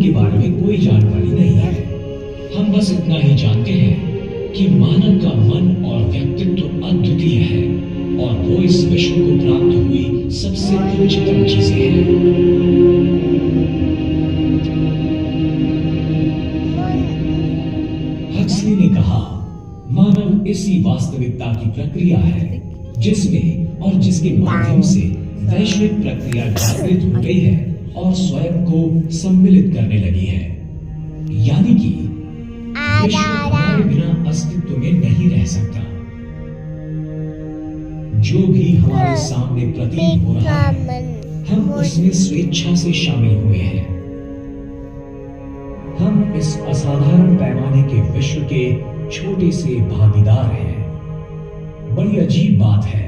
के बारे में कोई जानकारी नहीं है। हम बस इतना ही जानते हैं कि मानव का मन और व्यक्तित्व अद्वितीय है और वो इस विश्व को प्राप्त हुई सबसे उच्चतम चीजें हैं। हक्सली ने कहा, मानव इसी वास्तविकता की प्रक्रिया है जिसमें और जिसके माध्यम से वैश्विक प्रक्रिया जागृत हो गई है और स्वयं को सम्मिलित करने लगी है। यानी कि विश्व हमारे बिना अस्तित्व में नहीं रह सकता। जो भी हमारे सामने प्रतीत हो रहा है, हम उसमें स्वेच्छा से शामिल हुए हैं। हम इस असाधारण पैमाने के विश्व के छोटे से भागीदार हैं। बड़ी अजीब बात है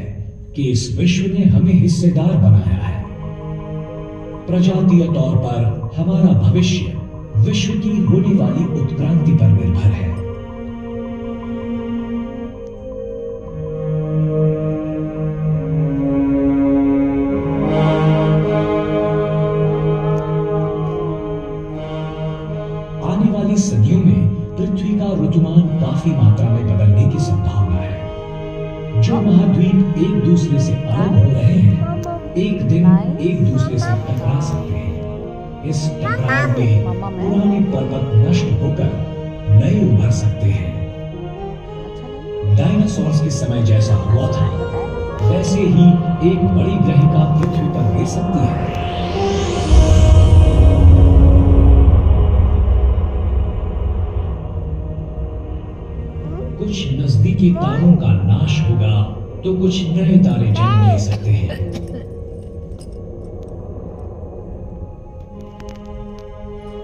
कि इस विश्व ने हमें हिस्सेदार बनाया है। प्रजातीय तौर पर हमारा भविष्य विश्व की होने वाली उत्क्रांति पर निर्भर है। आने वाली सदियों में पृथ्वी का ऋतुमान काफी मात्रा में बदलने की संभावना है। जो महाद्वीप एक दूसरे से अलग हो रहे हैं, एक दिन एक दूसरे से टकरा सकते हैं। इस टकराव में पुराने पर्वत नष्ट होकर नए उभर सकते हैं। डायनासोर्स के समय जैसा हुआ था, वैसे ही एक बड़ी ग्रहिका पृथ्वी पर गिर सकती है। कुछ नजदीकी तारों का नाश होगा तो कुछ नए तारे जन्म ले सकते हैं।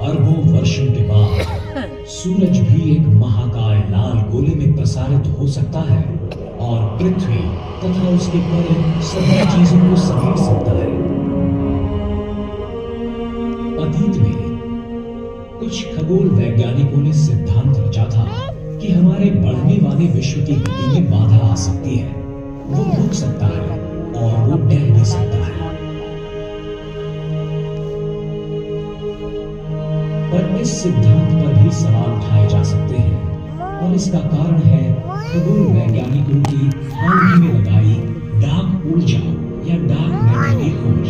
अरबों वर्षों के बाद सूरज भी एक महाकाय लाल गोले में प्रसारित हो सकता है और पृथ्वी तथा उसके परे सभी चीजों को समेट सकता है। अतीत में कुछ खगोल वैज्ञानिकों ने सिद्धांत रचा था कि हमारे बढ़ने वाले विश्व की गति में बाधा आ सकती है। वो रुक सकता है और वो डह भी सकता है। पर इस सिद्धांत पर भी सवाल उठाए जा सकते हैं और इसका कारण है खगोल वैज्ञानिकों की हाल ही में लगाई डार्क ऊर्जा या डार्क मैटर की खोज।